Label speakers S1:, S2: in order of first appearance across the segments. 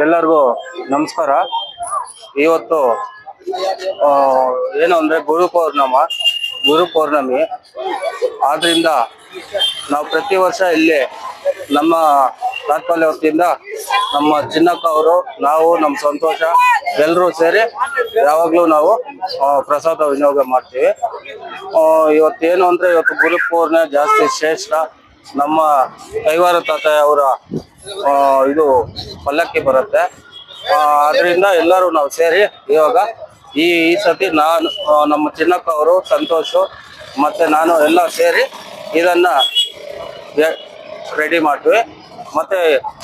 S1: ಎಲ್ಲರಿಗೂ ನಮಸ್ಕಾರ. ಇವತ್ತು ಏನು ಅಂದ್ರೆ ಗುರು ಪೌರ್ಣಮಿ ಆದ್ರಿಂದ ನಾವು ಪ್ರತಿ ವರ್ಷ ಇಲ್ಲಿ ನಮ್ಮ ತಾತ್ಪಲ್ಯ ವತಿಯಿಂದ ನಮ್ಮ ಚಿನ್ನಕ್ಕ ಅವರು, ನಾವು, ನಮ್ಮ ಸಂತೋಷ ಎಲ್ಲರೂ ಸೇರಿ ಯಾವಾಗಲೂ ನಾವು ಪ್ರಸಾದ ವಿನಿಯೋಗ ಮಾಡ್ತೀವಿ. ಇವತ್ತೇನು ಅಂದ್ರೆ ಇವತ್ತು ಗುರು ಪೌರ್ಣಮಿ ಜಾಸ್ತಿ ಶ್ರೇಷ್ಠ. ನಮ್ಮ ಕೈವಾರ ತಾತಯ್ಯ ಅವರ ಇದು ಪಲ್ಲಕ್ಕಿ ಬರುತ್ತೆ. ಅದರಿಂದ ಎಲ್ಲರೂ ನಾವು ಸೇರಿ ಇವಾಗ ಈ ಸತಿ ನಾನು, ನಮ್ಮ ಚಿನ್ನಕ್ಕ ಅವರು, ಸಂತೋಷು ಮತ್ತೆ ನಾನು ಎಲ್ಲ ಸೇರಿ ಇದನ್ನ ರೆಡಿ ಮಾಡ್ತೀವಿ. ಮತ್ತೆ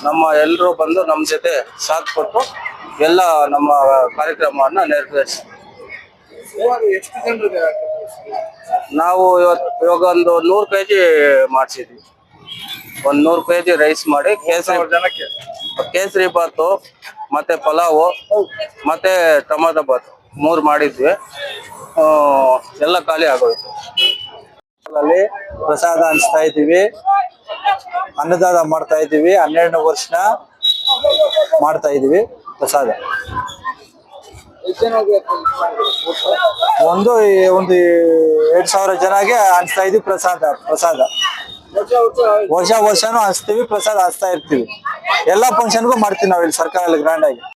S1: ನಮ್ಮ ಎಲ್ಲರೂ ಬಂದು ನಮ್ಮ ಜೊತೆ ಸಾಥ್ ಕೊಟ್ಟು ಎಲ್ಲ ನಮ್ಮ ಕಾರ್ಯಕ್ರಮವನ್ನು ನೆರವೇರಿಸ್ತೀವಿ. ನಾವು ಇವಾಗ ಒಂದು 100 kg ಮಾಡಿಸಿದ್ವಿ. ಒಂದು 100 kg ರೈಸ್ ಮಾಡಿ ಕೇಸರಿ ಬಾತು ಮತ್ತೆ ಪಲಾವು ಮತ್ತೆ ಟೊಮಾಟೊ ಬಾತ್ 3 ಮಾಡಿದ್ವಿ. ಎಲ್ಲ ಖಾಲಿ ಆಗೋಯ್ತು.
S2: ಅಲ್ಲಿ ಪ್ರಸಾದ ಹಂಚ್ತಾ ಇದ್ದೀವಿ, ಅನ್ನದಾನ ಮಾಡ್ತಾ ಇದ್ದೀವಿ. 12 ವರ್ಷ ಮಾಡ್ತಾ ಇದ್ದೀವಿ ಪ್ರಸಾದ. ಒಂದು 2,000 ಜನಗೆ ಹಂಚ್ತಾ ಇದೀವಿ ಪ್ರಸಾದ. ವರ್ಷನೂ ಹಂಚ್ತೀವಿ, ಪ್ರಸಾದ ಹಂಚ್ತಾ ಇರ್ತೀವಿ. ಎಲ್ಲಾ ಫಂಕ್ಷನ್ಗೂ ಮಾಡ್ತೀವಿ ನಾವು ಇಲ್ಲಿ ಸರ್ಕಾರದಲ್ಲಿ ಗ್ರ್ಯಾಂಡ್ ಆಗಿ.